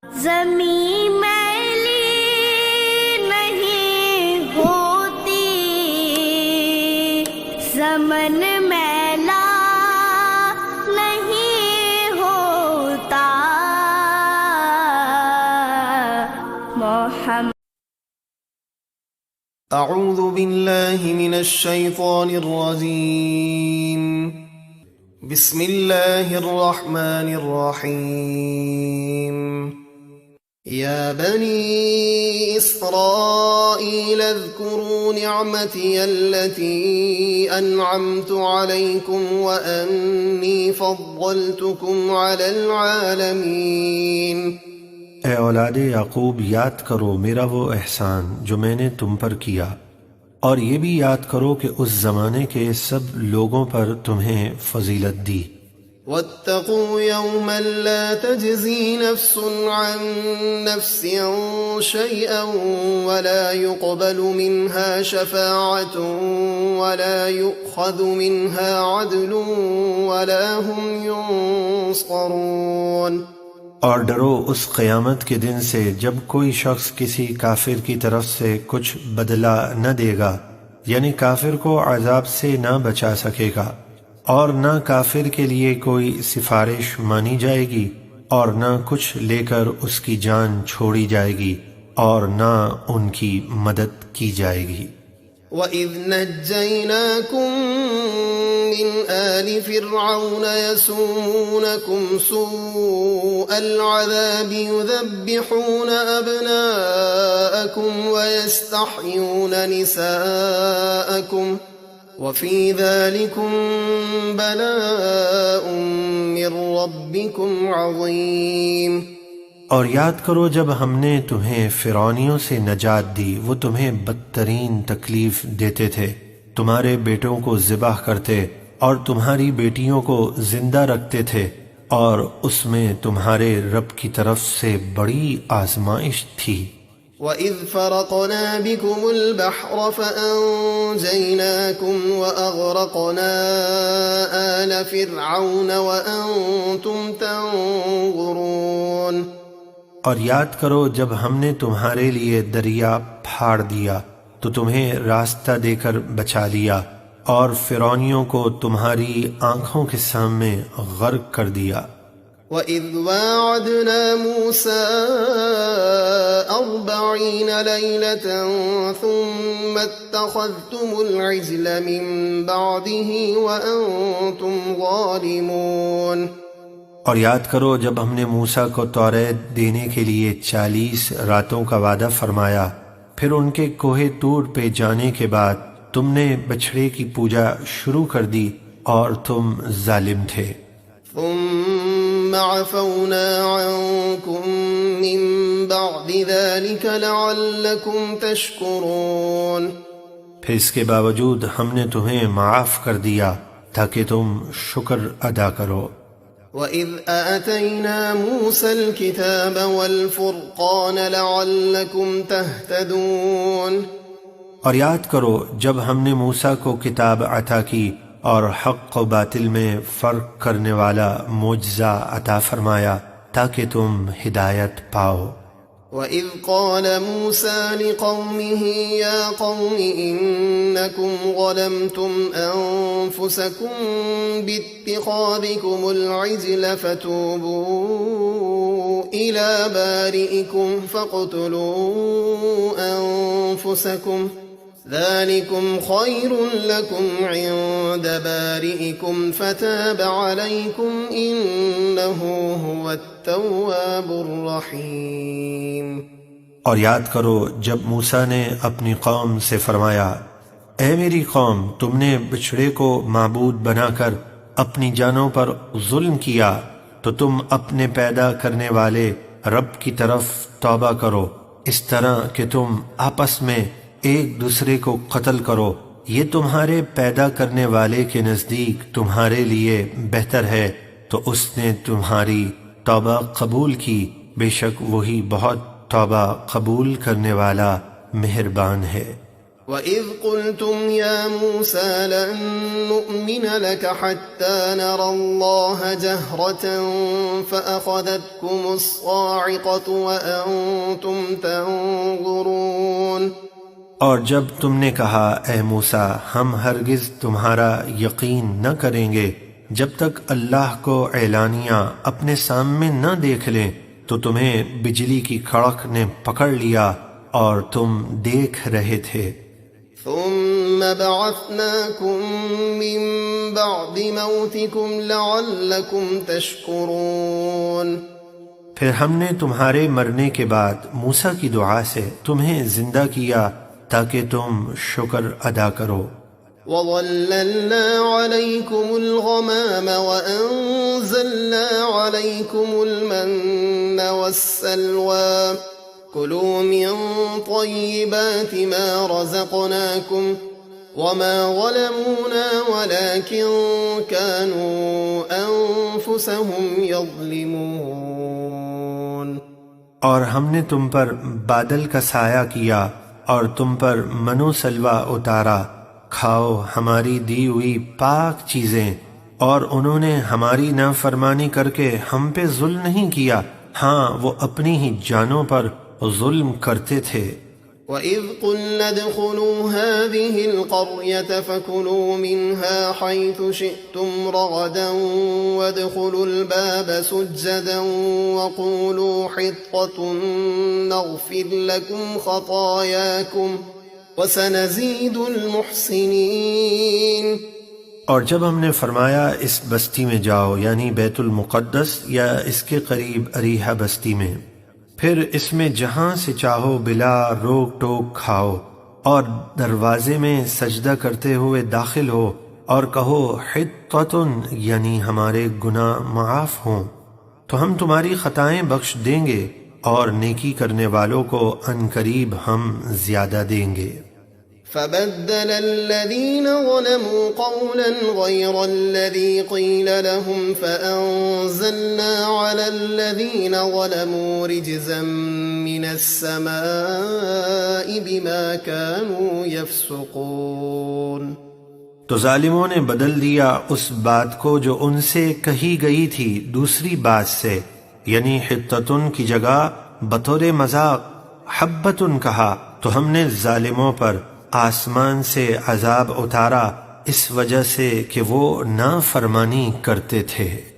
زمین میلی نہیں ہوتی، زمن میلا نہیں ہوتا، محمد۔ اعوذ باللہ من الشیطان الرجیم، بسم اللہ الرحمن الرحیم۔ یا بنی اسرائیل اذکروا نعمتی التي انعمت علیکم وانی فضلتکم علی العالمین۔ اے اولاد یعقوب، یاد کرو میرا وہ احسان جو میں نے تم پر کیا، اور یہ بھی یاد کرو کہ اس زمانے کے سب لوگوں پر تمہیں فضیلت دی۔ واتقوا يوما لا تجزي نفس عن نفس شيئا ولا يقبل منها شفاعة ولا يؤخذ منها عدل ولا هم ينصرون۔ اور ڈرو اس قیامت کے دن سے جب کوئی شخص کسی کافر کی طرف سے کچھ بدلہ نہ دے گا، یعنی کافر کو عذاب سے نہ بچا سکے گا، اور نہ کافر کے لیے کوئی سفارش مانی جائے گی، اور نہ کچھ لے کر اس کی جان چھوڑی جائے گی، اور نہ ان کی مدد کی جائے گی۔ وَإِذْ نَجَّيْنَاكُمْ مِنْ آلِ فِرْعَوْنَ يَسُومُونَكُمْ سُوءَ الْعَذَابِ يُذَبِّحُونَ أَبْنَاءَكُمْ وَيَسْتَحْيُونَ نِسَاءَكُمْ وَفِي ذَلِكُمْ بَلَاءٌ مِّن رَّبِّكُمْ عَظِيمٌ۔ اور یاد کرو جب ہم نے تمہیں فرعونیوں سے نجات دی، وہ تمہیں بدترین تکلیف دیتے تھے، تمہارے بیٹوں کو ذبح کرتے اور تمہاری بیٹیوں کو زندہ رکھتے تھے، اور اس میں تمہارے رب کی طرف سے بڑی آزمائش تھی۔ وَإِذْ فَرَقْنَا بِكُمُ الْبَحْرَ فَأَنْجَيْنَاكُمْ وَأَغْرَقْنَا آلَ فِرْعَوْنَ وَأَنْتُمْ تَنْظُرُونَ۔ اور یاد کرو جب ہم نے تمہارے لیے دریا پھاڑ دیا تو تمہیں راستہ دے کر بچا لیا، اور فرعونیوں کو تمہاری آنکھوں کے سامنے غرق کر دیا۔ وَإِذْ وَاعَدْنَا مُوسَىٰ 40 لَيْلَةً ثُمَّ اتَّخَذْتُمُ الْعِجْلَ مِن بَعْدِهِ وَأَنْتُمْ ظَالِمُونَ۔ اور یاد کرو جب ہم نے موسیٰ کو توریت دینے کے لیے 40 راتوں کا وعدہ فرمایا، پھر ان کے کوہ طور پہ جانے کے بعد تم نے بچھڑے کی پوجا شروع کر دی اور تم ظالم تھے۔ ثم عفونا عنكم من بعد ذلك لعلكم تشكرون۔ پھر اس کے باوجود ہم نے تمہیں معاف کر دیا تاکہ تم شکر ادا کرو۔ وَإِذْ آتَيْنَا مُوسَى الْكِتَابَ وَالْفُرْقَانَ لَعَلَّكُمْ تَهْتَدُونَ۔ اور یاد کرو جب ہم نے موسیٰ کو کتاب عطا کی اور حق و باطل میں فرق کرنے والا معجزہ عطا فرمایا تاکہ تم ہدایت پاؤ۔ وَإِذْ قَالَ مُوسَى لِقَوْمِهِ يَا قَوْمِ إِنَّكُمْ ظَلَمْتُمْ أَنفُسَكُمْ بِاتِّخَاذِكُمُ الْعِجْلَ فَتُوبُوا إِلَى بَارِئِكُمْ فَاقْتُلُوا أَنفُسَكُمْ ذَلِكُمْ خَيْرٌ لَكُمْ عِندَ بَارِئِكُمْ فَتَابَ عَلَيْكُمْ إِنَّهُ هُوَ التَّوَّابُ الرَّحِيمُ۔ اور یاد کرو جب موسیٰ نے اپنی قوم سے فرمایا، اے میری قوم، تم نے بچھڑے کو معبود بنا کر اپنی جانوں پر ظلم کیا، تو تم اپنے پیدا کرنے والے رب کی طرف توبہ کرو، اس طرح کہ تم آپس میں ایک دوسرے کو قتل کرو، یہ تمہارے پیدا کرنے والے کے نزدیک تمہارے لیے بہتر ہے، تو اس نے تمہاری توبہ قبول کی، بے شک وہی بہت توبہ قبول کرنے والا مہربان ہے۔ وَإِذْ قُلْتُمْ يَا مُوسَى لَن نُّؤْمِنَ لَكَ حَتَّى نَرَى اللَّهَ جَهْرَةً فَأَخَذَتْكُمُ الصَّاعِقَةُ وَأَنتُمْ تَنظُرُونَ۔ اور جب تم نے کہا اے موسیٰ ہم ہرگز تمہارا یقین نہ کریں گے جب تک اللہ کو اعلانیہ اپنے سامنے نہ دیکھ لیں، تو تمہیں بجلی کی کڑک نے پکڑ لیا اور تم دیکھ رہے تھے۔ ثم بعثناكم من بعد موتكم لعلكم تشكرون۔ پھر ہم نے تمہارے مرنے کے بعد موسیٰ کی دعا سے تمہیں زندہ کیا تاکہ تم شکر ادا کرو۔ وَظَلَّلْنَا عَلَيْكُمُ الْغَمَامَ وَأَنزَلْنَا عَلَيْكُمُ الْمَنَّ وَالسَّلْوَىٰ كُلُوا مِن طَيِّبَاتِ مَا رَزَقْنَاكُمْ وَمَا ظَلَمُونَا وَلَٰكِن كَانُوا أَنفُسَهُمْ يَظْلِمُونَ۔ اور ہم نے تم پر بادل کا سایہ کیا اور تم پر منو سلوہ اتارا، کھاؤ ہماری دی ہوئی پاک چیزیں، اور انہوں نے ہماری نافرمانی کر کے ہم پہ ظلم نہیں کیا، ہاں وہ اپنی ہی جانوں پر ظلم کرتے تھے۔ وَإِذْ قُلْنَا ادْخُلُوا هَٰذِهِ الْقَرْيَةَ فَكُلُوا مِنْهَا حَيْثُ شِئْتُمْ رَغَدًا وَادْخُلُوا الْبَابَ سُجَّدًا وَقُولُوا حِطَّةٌ نَغْفِرْ لَكُمْ خَطَايَاكُمْ وَسَنَزِيدُ الْمُحْسِنِينَ۔ اور جب ہم نے فرمایا اس بستی میں جاؤ، یعنی بیت المقدس یا اس کے قریب اریحہ بستی میں، پھر اس میں جہاں سے چاہو بلا روک ٹوک کھاؤ، اور دروازے میں سجدہ کرتے ہوئے داخل ہو اور کہو حطۃ، یعنی ہمارے گناہ معاف ہوں تو ہم تمہاری خطائیں بخش دیں گے، اور نیکی کرنے والوں کو عنقریب ہم زیادہ دیں گے۔ فَبَدَّلَ الَّذِينَ ظَلَمُوا قَوْلًا غَيْرَ الَّذِي قِيلَ لَهُمْ فَأَنزَلْنَا عَلَى الَّذِينَ ظَلَمُوا رِجْزًا مِّنَ السَّمَاءِ بِمَا كَانُوا يَفْسُقُونَ۔ تو ظالموں نے بدل دیا اس بات کو جو ان سے کہی گئی تھی دوسری بات سے، یعنی حطتن کی جگہ بطور مذاق حبتن کہا، تو ہم نے ظالموں پر آسمان سے عذاب اتارا اس وجہ سے کہ وہ نافرمانی کرتے تھے۔